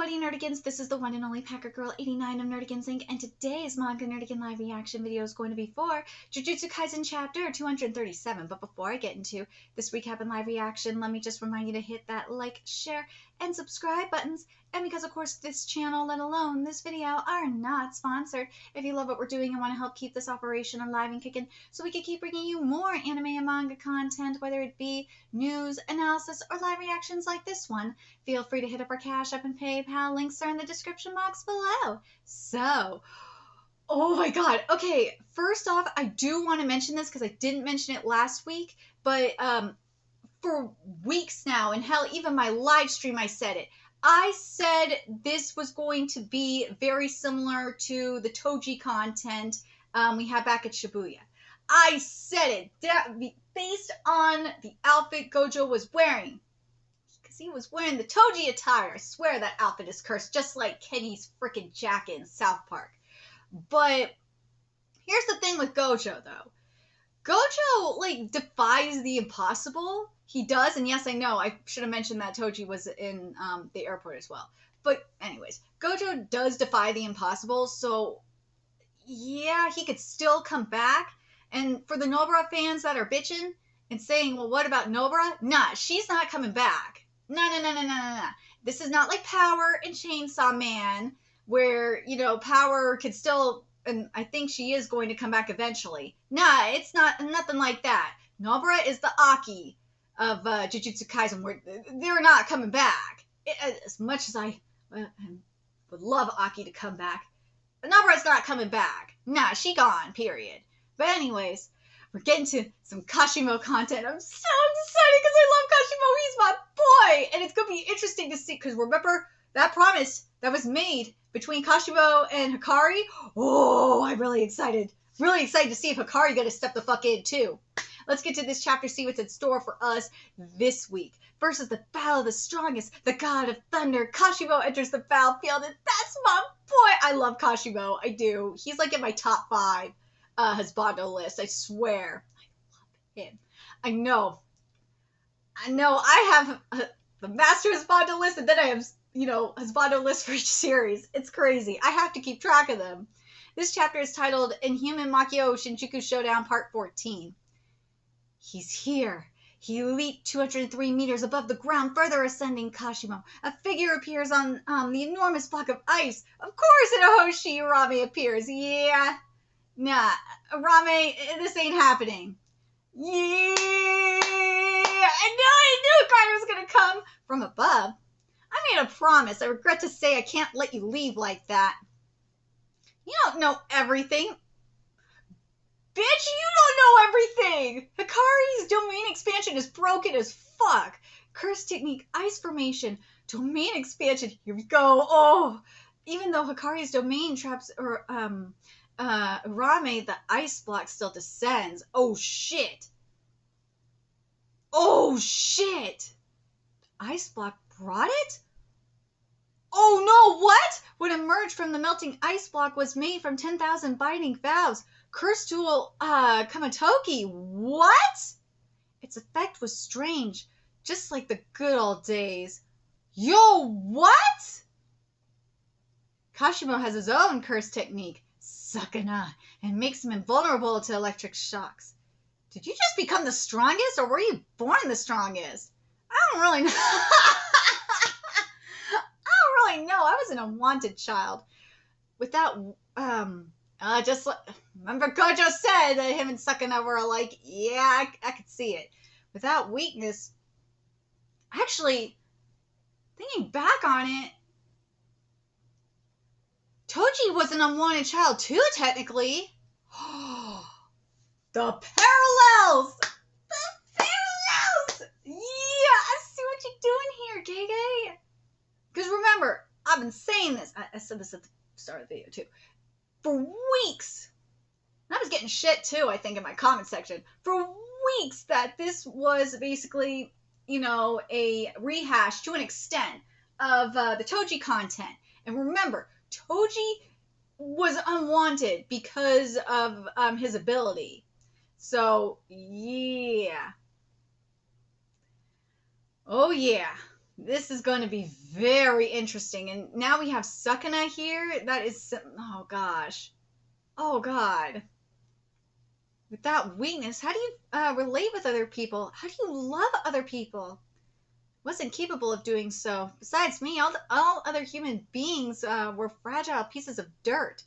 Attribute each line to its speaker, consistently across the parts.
Speaker 1: everybody, Nerdigans. This is the one and only Packer Girl 89 of Nerdigans Inc. And today's Manga Nerdigan live reaction video is going to be for Jujutsu Kaisen chapter 237. But before I get into this recap and live reaction, let me just remind you to hit that like, share, and subscribe buttons. And because, of course, this channel, let alone this video, are not sponsored, if you love what we're doing and want to help keep this operation alive and kicking so we can keep bringing you more anime and manga content, whether it be news, analysis, or live reactions like this one, feel free to hit up our Cash App and PayPal. Links are in the description box below. So, oh my god. Okay, first off, I do want to mention this because I didn't mention it last week, but for weeks now, and hell, even my live stream, I said it. I said this was going to be very similar to the Toji content we had back at Shibuya. I said it based on the outfit Gojo was wearing. Because he was wearing the Toji attire. I swear that outfit is cursed, just like Kenny's freaking jacket in South Park. But here's the thing with Gojo, though. Gojo, like, defies the impossible. He does, and yes, I know, I should have mentioned that Toji was in the airport as well. But anyways, Gojo does defy the impossible, so yeah, he could still come back. And for the Nobara fans that are bitching and saying, well, what about Nobara? Nah, she's not coming back. No. This is not like Power and Chainsaw Man, where, you know, Power could still, and I think she is going to come back eventually. Nah, it's nothing like that. Nobara is the Aki of Jujutsu Kaisen, where they're not coming back. As much as I would love Aki to come back, Nobara's not coming back. Nah, she gone, period. But anyways, we're getting to some Kashimo content. I'm so excited because I love Kashimo. He's my boy. And it's going to be interesting to see, because remember that promise that was made between Kashimo and Hikari? Oh, I'm really excited. Really excited to see if Hikari going to step the fuck in too. Let's get to this chapter, see what's in store for us this week. Versus the battle of the strongest, the god of thunder. Kashimo enters the battlefield, and that's my boy. I love Kashimo. I do. He's like in my top 5 husbando list. I swear. I love him. I know. I have the master husbando list, and then I have, you know, husbando list for each series. It's crazy. I have to keep track of them. This chapter is titled Inhuman Makio Shinjuku Showdown Part 14. He's here. He leaped 203 meters above the ground, further ascending Kashimo. A figure appears on the enormous block of ice. Of course, Inohoshi Arame appears. Yeah. Nah, Arame, this ain't happening. Yeah. I knew Hikari was going to come from above. I made a promise. I regret to say I can't let you leave like that. You don't know everything. Bitch, you don't know everything! Hikari's domain expansion is broken as fuck. Curse technique, ice formation, domain expansion. Here we go. Oh, even though Hikari's domain traps Urame, the ice block still descends. Oh shit. Oh shit. Ice block brought it? Oh no, what? What emerged from the melting ice block was made from 10,000 biting vows. Cursed Tool, Kamatoki. What? Its effect was strange, just like the good old days. Yo, what? Kashimo has his own curse technique, Sakana, and makes him invulnerable to electric shocks. Did you just become the strongest, or were you born the strongest? I don't really know. I don't really know. I was an unwanted child. Without, just remember Gojo said that him and Sakana were alike. Yeah, I could see it. Without weakness, actually, thinking back on it, Toji was an unwanted child too, technically. The parallels! The parallels! Yeah, I see what you're doing here, Gege. Because remember, I've been saying this. I said this at the start of the video too. For weeks. And I was getting shit too, I think, in my comment section. For weeks that this was basically, you know, a rehash to an extent of the Toji content. And remember, Toji was unwanted because of his ability. So, yeah. Oh, yeah. This is going to be very interesting. And now we have Sakana here. That is, oh gosh. Oh god. With that weakness, how do you relate with other people? How do you love other people? Wasn't capable of doing so. Besides me, all other human beings were fragile pieces of dirt.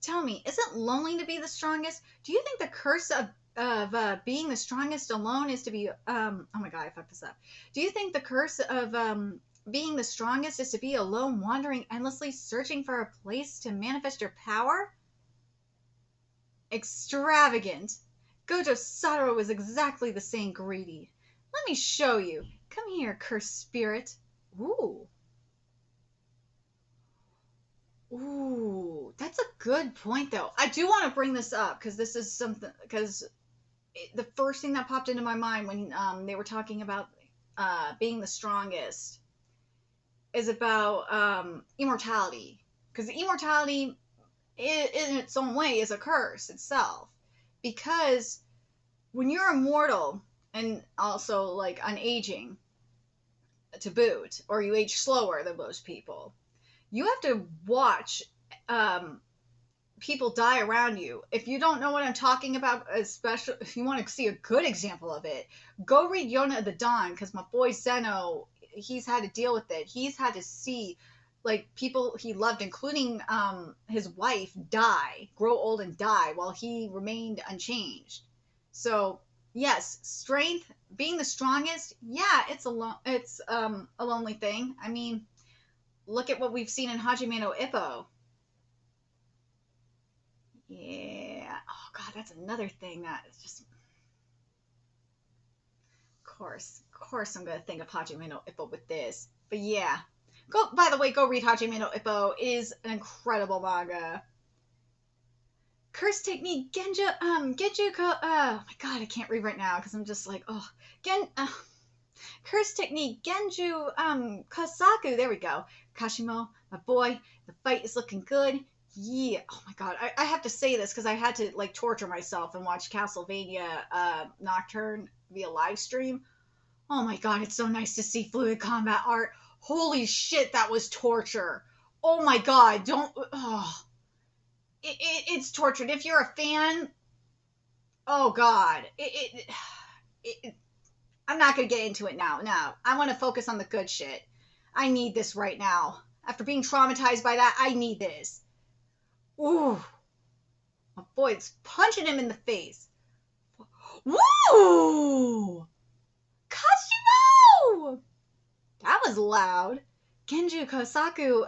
Speaker 1: Tell me, isn't lonely to be the strongest? Do you think the curse of being the strongest alone is to be oh my god, I fucked this up. Do you think the curse of being the strongest is to be alone, wandering endlessly, searching for a place to manifest your power? Extravagant. Gojo Satoru was exactly the same greedy. Let me show you. Come here, cursed spirit. Ooh. Ooh, that's a good point, though. I do want to bring this up because this is something. Because the first thing that popped into my mind when they were talking about being the strongest is about immortality. Because immortality, in its own way, is a curse itself. Because when you're immortal and also like unaging to boot, or you age slower than most people, you have to watch people die around you. If you don't know what I'm talking about, especially if you want to see a good example of it, go read Yona of the Dawn, because my boy Zeno, he's had to deal with it. He's had to see like people he loved, including his wife, grow old and die while he remained unchanged. So yes, strength, being the strongest, yeah, it's a lonely thing. I mean, look at what we've seen in Hajime no Ippo. Yeah. Oh god, that's another thing that is just. Of course, I'm gonna think of Hajime no Ippo with this. But yeah, go. By the way, go read Hajime no Ippo. It is an incredible manga. Curse technique, oh my god, I can't read right now because I'm just like, oh, curse technique, Genju, Kosaku, there we go. Kashimo, my boy, the fight is looking good. Yeah, oh my god, I have to say this because I had to like torture myself and watch Castlevania Nocturne via live stream. Oh my god, it's so nice to see fluid combat art. Holy shit, that was torture. Oh my god, don't, oh. It's tortured. If you're a fan, oh god, I'm not gonna get into it now. No, I want to focus on the good shit. I need this right now. After being traumatized by that, I need this. Ooh, my boy's punching him in the face. Woo! Kashimo! That was loud. Genju Kosaku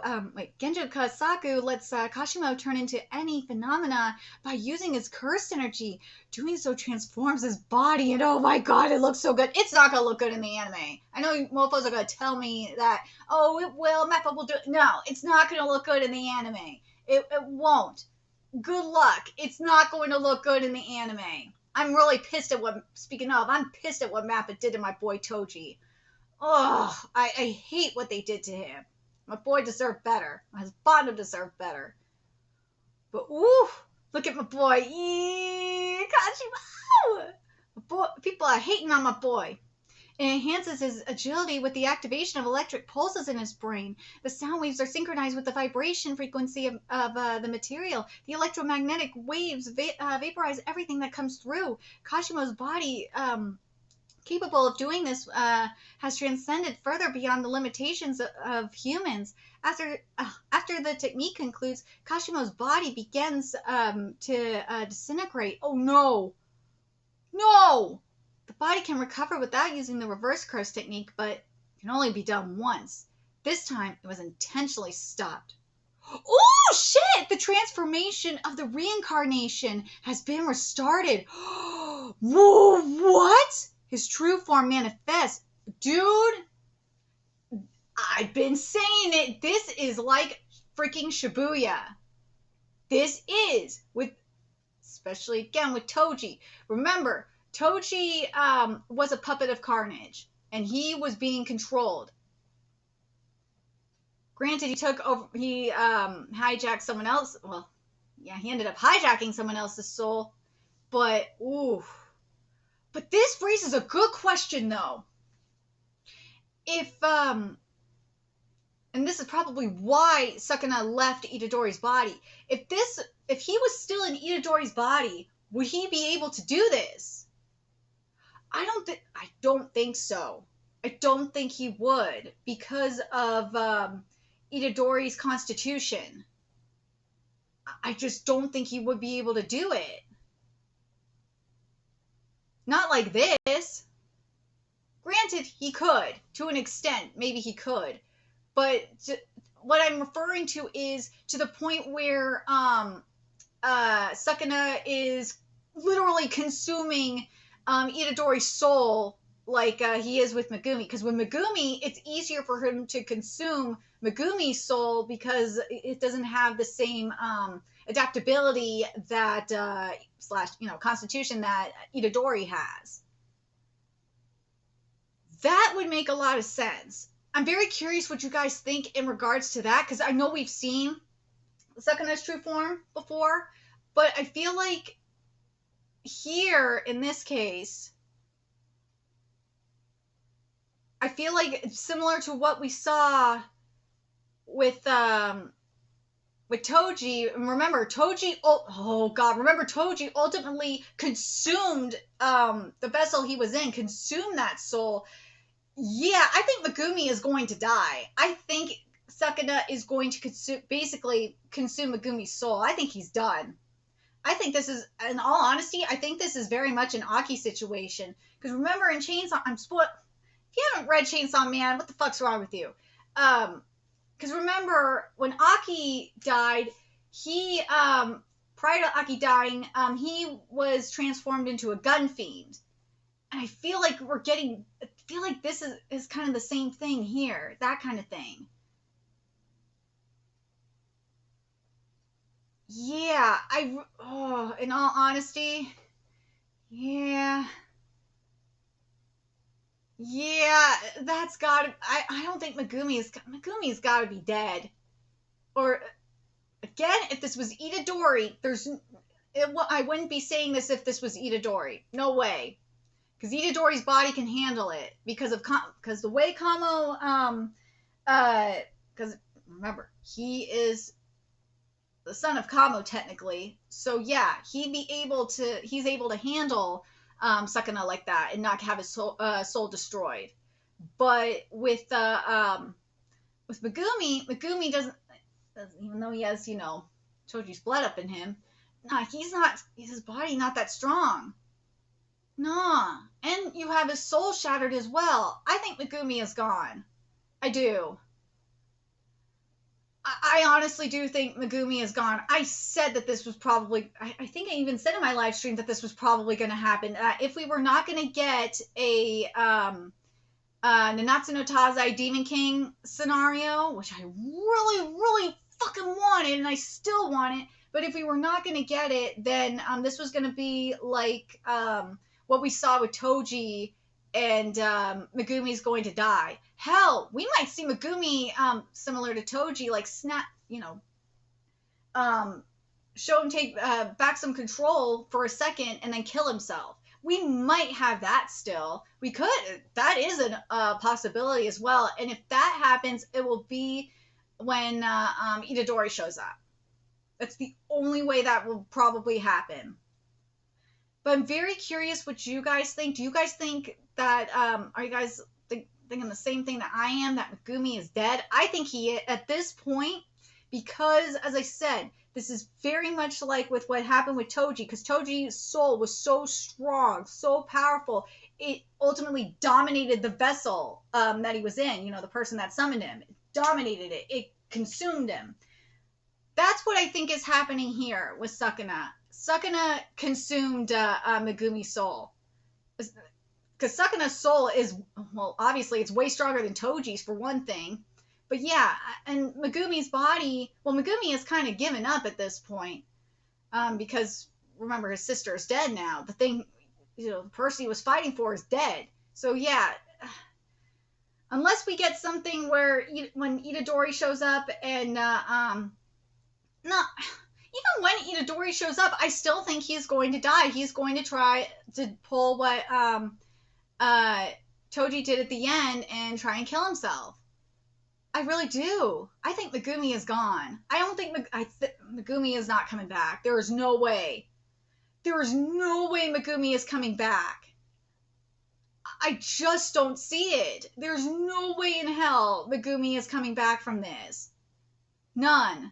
Speaker 1: lets Kashimo turn into any phenomena by using his cursed energy. Doing so transforms his body, and oh my god, it looks so good. It's not gonna look good in the anime. I know mofos are gonna tell me that, oh, it will, Mappa will do it. No, it's not gonna look good in the anime. It won't. Good luck. It's not going to look good in the anime. I'm really pissed at I'm pissed at what Mappa did to my boy Toji. Oh, I hate what they did to him. My boy deserved better. His bottom deserved better. But woo, look at my boy. Kashimo! People are hating on my boy. It enhances his agility with the activation of electric pulses in his brain. The sound waves are synchronized with the vibration frequency of the material. The electromagnetic waves vaporize everything that comes through. Kashimo's body, capable of doing this, has transcended further beyond the limitations of humans. After the technique concludes, Kashimo's body begins to disintegrate. Oh no! No! The body can recover without using the reverse curse technique, but can only be done once. This time, it was intentionally stopped. Oh shit! The transformation of the reincarnation has been restarted. Whoa, what? His true form manifests. Dude, I've been saying it. This is like freaking Shibuya. This is, especially again with Toji. Remember, Toji was a puppet of Carnage, and he was being controlled. Granted, he hijacked someone else. Well, yeah, he ended up hijacking someone else's soul. But, ooh. But this raises a good question, though. if and this is probably why Sukuna left Itadori's body. If he was still in Itadori's body, would he be able to do this? I don't think so. I don't think he would because of Itadori's constitution. I just don't think he would be able to do it. Not like this. Granted, he could. To an extent, maybe he could. But what I'm referring to is to the point where Sukuna is literally consuming Itadori's soul like he is with Megumi. Because with Megumi, it's easier for him to consume Megumi's soul because it doesn't have the same adaptability that constitution that Itadori has. That would make a lot of sense. I'm very curious what you guys think in regards to that, because I know we've seen Sukuna's true form before, but I feel like here, in this case, I feel like it's similar to what we saw with Toji. Remember, Toji ultimately consumed the vessel he was in, consumed that soul. Yeah, I think Megumi is going to die. I think Sukuna is going to basically consume Megumi's soul. I think he's done. I think this is, in all honesty, I think this is very much an Aki situation. Because remember in Chainsaw, if you haven't read Chainsaw Man, what the fuck's wrong with you? Because remember, when Aki died, he, prior to Aki dying, he was transformed into a gun fiend. And I feel like this is kind of the same thing here. That kind of thing. Yeah, in all honesty, yeah, that's gotta, I don't think Megumi's gotta be dead. Or, again, if this was Itadori, I wouldn't be saying this if this was Itadori. No way. Because Itadori's body can handle it because the way Kamo, because remember, he is the son of Kamo technically, so yeah, he's able to handle Sukuna like that and not have his soul destroyed. But with Megumi doesn't, even though he has Toji's blood up in him, his body not that strong. Nah. And you have his soul shattered as well. I think Megumi is gone. I do. I honestly do think Megumi is gone. I said that this was probably, I think I even said in my live stream that this was probably going to happen. If we were not going to get a Nanatsu no Taizai Demon King scenario, which I really, really fucking wanted, and I still want it, but if we were not going to get it, then this was going to be like what we saw with Toji, and Megumi's going to die. Hell, we might see Megumi similar to Toji, like show him take back some control for a second and then kill himself. We might have that still. We could. That is a possibility as well. And if that happens, it will be when Itadori shows up. That's the only way that will probably happen. But I'm very curious what you guys think. Do you guys think that, are you guys thinking the same thing that I am, that Megumi is dead? I think he is at this point, because, as I said, this is very much like with what happened with Toji, because Toji's soul was so strong, so powerful, it ultimately dominated the vessel that he was in, the person that summoned him. It dominated it. It consumed him. That's what I think is happening here with Sukuna. Sukuna consumed Megumi's soul. Because Sukuna's soul is, well, obviously it's way stronger than Toji's for one thing. But yeah, and Megumi's body, well, Megumi has kind of given up at this point. Because, remember, his sister is dead now. The person he was fighting for is dead. So yeah, unless we get something where when Itadori shows up and, even when Itadori shows up, I still think he's going to die. He's going to try to pull what Toji did at the end and try and kill himself. I really do. I think Megumi is gone. I don't think Megumi is not coming back. There is no way. There is no way Megumi is coming back. I just don't see it. There's no way in hell Megumi is coming back from this. None.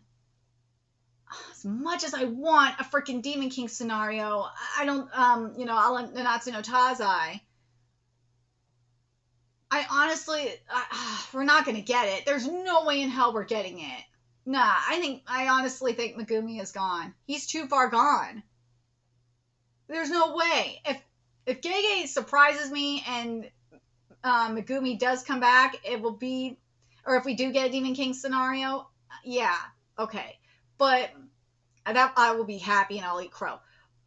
Speaker 1: As much as I want a freaking Demon King scenario, I don't, Nanatsu no Taizai. I honestly, we're not going to get it. There's no way in hell we're getting it. Nah, I honestly think Megumi is gone. He's too far gone. There's no way. If Gege surprises me and Megumi does come back, it will be, or if we do get a Demon King scenario, yeah, okay. But that I will be happy and I'll eat crow.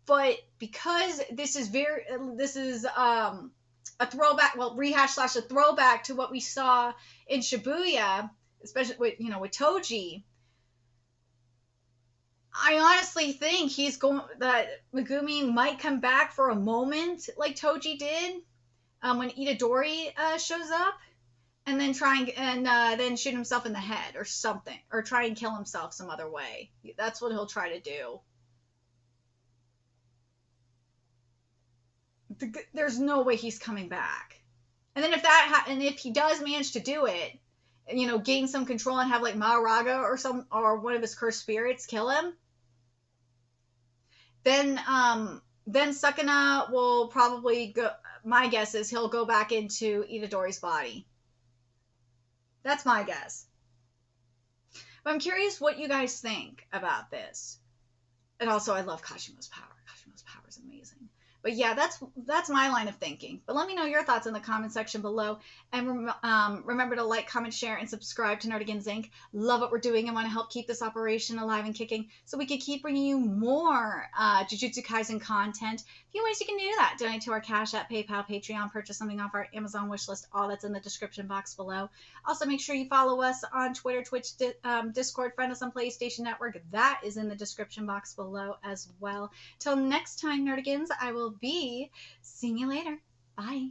Speaker 1: But because this is a throwback, well, rehash / a throwback to what we saw in Shibuya, especially with Toji. I honestly think that Megumi might come back for a moment, like Toji did, when Itadori shows up, and then then shoot himself in the head or something, or try and kill himself some other way. That's what he'll try to do. There's no way he's coming back. And then if he does manage to do it, gain some control and have like Maharaga or one of his cursed spirits kill him, then Sukuna will probably go. My guess is he'll go back into Itadori's body. That's my guess. But I'm curious what you guys think about this. And also, I love Kashima's power. Kashima's power is amazing. But yeah, that's my line of thinking. But let me know your thoughts in the comment section below. And remember to like, comment, share, and subscribe to Nerdigans Inc. Love what we're doing and want to help keep this operation alive and kicking so we can keep bringing you more Jujutsu Kaisen content. A few ways you can do that. Donate to our Cash App, PayPal, Patreon, purchase something off our Amazon wishlist. All that's in the description box below. Also, make sure you follow us on Twitter, Twitch, Discord, friend us on PlayStation Network. That is in the description box below as well. Till next time, Nerdigans, I will be seeing you later. Bye.